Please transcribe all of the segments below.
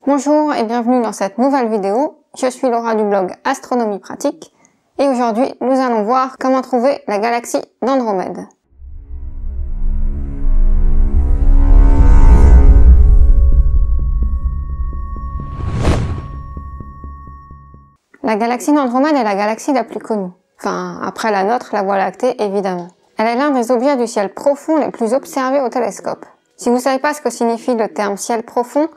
Bonjour et bienvenue dans cette nouvelle vidéo. Je suis Laura du blog Astronomie Pratique et aujourd'hui nous allons voir comment trouver la galaxie d'Andromède. La galaxie d'Andromède est la galaxie la plus connue. Enfin, après la nôtre, la Voie lactée évidemment. Elle est l'un des objets du ciel profond les plus observés au télescope. Si vous ne savez pas ce que signifie le terme ciel profond,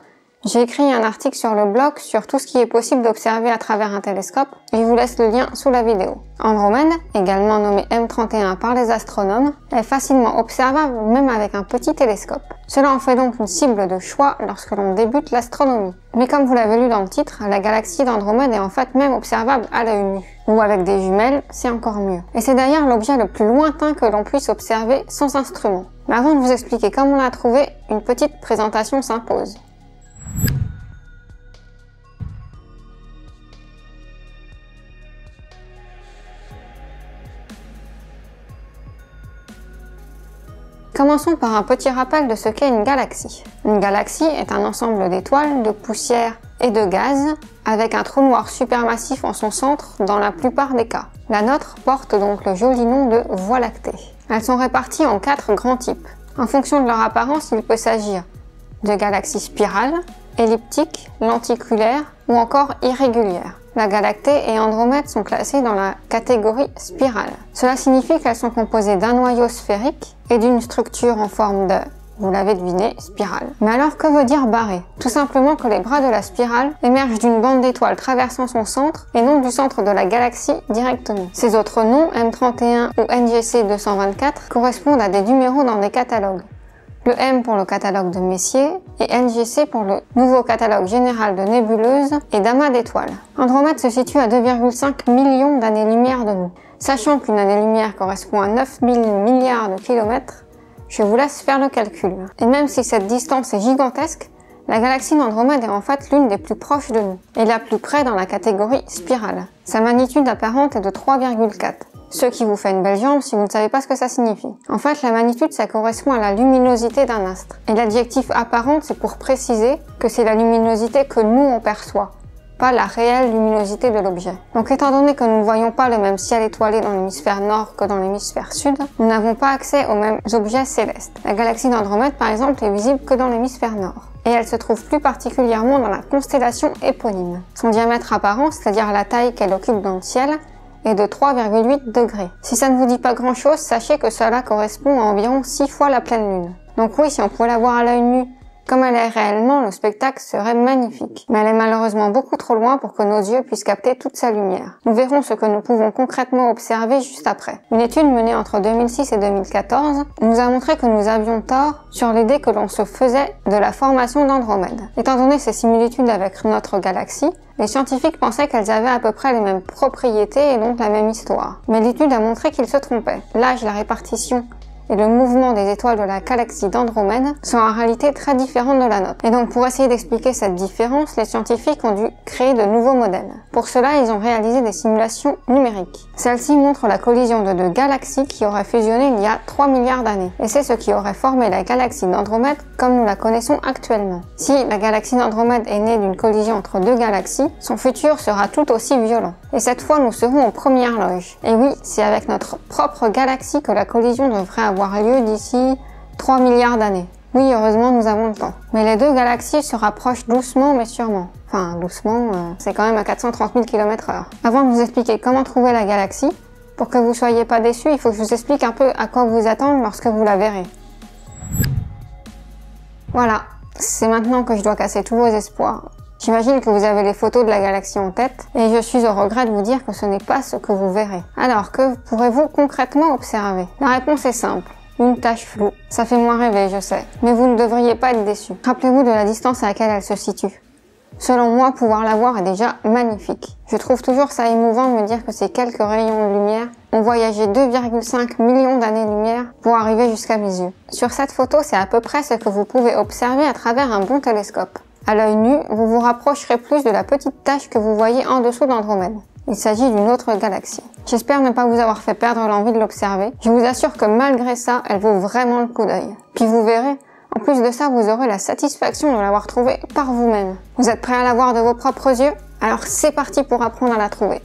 j'ai écrit un article sur le blog sur tout ce qui est possible d'observer à travers un télescope et je vous laisse le lien sous la vidéo. Andromède, également nommée M31 par les astronomes, est facilement observable même avec un petit télescope. Cela en fait donc une cible de choix lorsque l'on débute l'astronomie. Mais comme vous l'avez lu dans le titre, la galaxie d'Andromède est en fait même observable à l'œil nu. Ou avec des jumelles, c'est encore mieux. Et c'est d'ailleurs l'objet le plus lointain que l'on puisse observer sans instrument. Mais avant de vous expliquer comment on l'a trouvé, une petite présentation s'impose. Commençons par un petit rappel de ce qu'est une galaxie. Une galaxie est un ensemble d'étoiles, de poussière et de gaz, avec un trou noir supermassif en son centre dans la plupart des cas. La nôtre porte donc le joli nom de Voie lactée. Elles sont réparties en 4 grands types. En fonction de leur apparence, il peut s'agir de galaxies spirales, elliptiques, lenticulaires ou encore irrégulières. La Voie lactée et Andromède sont classées dans la catégorie spirale. Cela signifie qu'elles sont composées d'un noyau sphérique et d'une structure en forme de, vous l'avez deviné, spirale. Mais alors que veut dire barré? Tout simplement que les bras de la spirale émergent d'une bande d'étoiles traversant son centre et non du centre de la galaxie directement. Ces autres noms, M31 ou NGC 224, correspondent à des numéros dans des catalogues. Le M pour le catalogue de Messier et NGC pour le nouveau catalogue général de nébuleuses et d'amas d'étoiles. Andromède se situe à 2,5 millions d'années-lumière de nous. Sachant qu'une année-lumière correspond à 9000 milliards de kilomètres, je vous laisse faire le calcul. Et même si cette distance est gigantesque, la galaxie d'Andromède est en fait l'une des plus proches de nous, et la plus près dans la catégorie spirale. Sa magnitude apparente est de 3,4. Ce qui vous fait une belle jambe si vous ne savez pas ce que ça signifie. En fait, la magnitude, ça correspond à la luminosité d'un astre. Et l'adjectif apparente, c'est pour préciser que c'est la luminosité que nous on perçoit, pas la réelle luminosité de l'objet. Donc étant donné que nous ne voyons pas le même ciel étoilé dans l'hémisphère nord que dans l'hémisphère sud, nous n'avons pas accès aux mêmes objets célestes. La galaxie d'Andromède, par exemple, est visible que dans l'hémisphère nord. Et elle se trouve plus particulièrement dans la constellation éponyme. Son diamètre apparent, c'est-à-dire la taille qu'elle occupe dans le ciel, est de 3,8 degrés. Si ça ne vous dit pas grand chose, sachez que cela correspond à environ 6 fois la pleine lune. Donc oui, si on pouvait la voir à l'œil nu comme elle est réellement, le spectacle serait magnifique. Mais elle est malheureusement beaucoup trop loin pour que nos yeux puissent capter toute sa lumière. Nous verrons ce que nous pouvons concrètement observer juste après. Une étude menée entre 2006 et 2014 nous a montré que nous avions tort sur l'idée que l'on se faisait de la formation d'Andromède. Étant donné ses similitudes avec notre galaxie, les scientifiques pensaient qu'elles avaient à peu près les mêmes propriétés et donc la même histoire. Mais l'étude a montré qu'ils se trompaient. L'âge, la répartition et le mouvement des étoiles de la galaxie d'Andromède sont en réalité très différents de la nôtre. Et donc pour essayer d'expliquer cette différence, les scientifiques ont dû créer de nouveaux modèles. Pour cela, ils ont réalisé des simulations numériques. Celles-ci montrent la collision de deux galaxies qui auraient fusionné il y a 3 milliards d'années. Et c'est ce qui aurait formé la galaxie d'Andromède comme nous la connaissons actuellement. Si la galaxie d'Andromède est née d'une collision entre deux galaxies, son futur sera tout aussi violent. Et cette fois, nous serons aux premières loges. Et oui, c'est avec notre propre galaxie que la collision devrait avoir lieu d'ici 3 milliards d'années. Oui, heureusement, nous avons le temps. Mais les deux galaxies se rapprochent doucement mais sûrement. Enfin, doucement, c'est quand même à 430 000 km/h. Avant de vous expliquer comment trouver la galaxie, pour que vous soyez pas déçus, il faut que je vous explique un peu à quoi vous attendre lorsque vous la verrez. Voilà, c'est maintenant que je dois casser tous vos espoirs. J'imagine que vous avez les photos de la galaxie en tête, et je suis au regret de vous dire que ce n'est pas ce que vous verrez. Alors, que pourrez-vous concrètement observer? La réponse est simple. Une tache floue. Ça fait moins rêver, je sais. Mais vous ne devriez pas être déçus. Rappelez-vous de la distance à laquelle elle se situe. Selon moi, pouvoir la voir est déjà magnifique. Je trouve toujours ça émouvant de me dire que ces quelques rayons de lumière ont voyagé 2,5 millions d'années-lumière pour arriver jusqu'à mes yeux. Sur cette photo, c'est à peu près ce que vous pouvez observer à travers un bon télescope. À l'œil nu, vous vous rapprocherez plus de la petite tache que vous voyez en dessous d'Andromède. Il s'agit d'une autre galaxie. J'espère ne pas vous avoir fait perdre l'envie de l'observer. Je vous assure que malgré ça, elle vaut vraiment le coup d'œil. Puis vous verrez, En plus de ça, vous aurez la satisfaction de l'avoir trouvée par vous-même. Vous êtes prêt à la voir de vos propres yeux? Alors c'est parti pour apprendre à la trouver.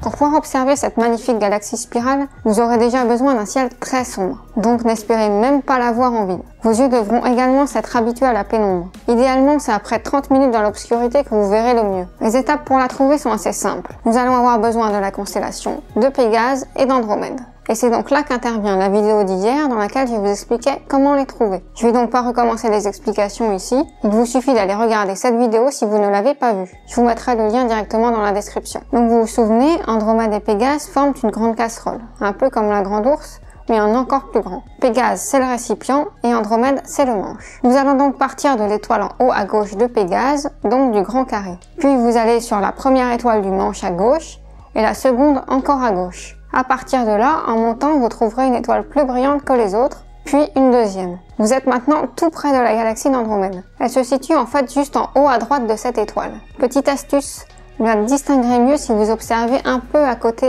Pour pouvoir observer cette magnifique galaxie spirale, vous aurez déjà besoin d'un ciel très sombre, donc n'espérez même pas la voir en ville. Vos yeux devront également s'être habitués à la pénombre. Idéalement, c'est après 30 minutes dans l'obscurité que vous verrez le mieux. Les étapes pour la trouver sont assez simples. Nous allons avoir besoin de la constellation de Pégase et d'Andromède. Et c'est donc là qu'intervient la vidéo d'hier dans laquelle je vous expliquais comment les trouver. Je vais donc pas recommencer les explications ici, il vous suffit d'aller regarder cette vidéo si vous ne l'avez pas vue. Je vous mettrai le lien directement dans la description. Donc vous vous souvenez, Andromède et Pégase forment une grande casserole, un peu comme la grande ours, mais en encore plus grand. Pégase, c'est le récipient, et Andromède, c'est le manche. Nous allons donc partir de l'étoile en haut à gauche de Pégase, donc du grand carré. Puis vous allez sur la première étoile du manche à gauche, et la seconde encore à gauche. À partir de là, en montant, vous trouverez une étoile plus brillante que les autres, puis une deuxième. Vous êtes maintenant tout près de la galaxie d'Andromède. Elle se situe en fait juste en haut à droite de cette étoile. Petite astuce, vous la distinguerez mieux si vous observez un peu à côté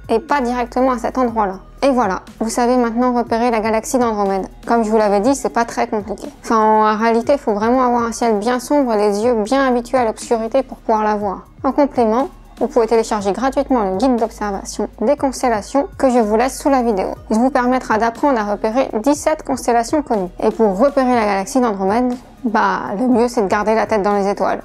et pas directement à cet endroit-là. Et voilà, vous savez maintenant repérer la galaxie d'Andromède. Comme je vous l'avais dit, c'est pas très compliqué. Enfin, en réalité, il faut vraiment avoir un ciel bien sombre et les yeux bien habitués à l'obscurité pour pouvoir la voir. En complément, vous pouvez télécharger gratuitement le guide d'observation des constellations que je vous laisse sous la vidéo. Il vous permettra d'apprendre à repérer 17 constellations connues. Et pour repérer la galaxie d'Andromède, le mieux c'est de garder la tête dans les étoiles.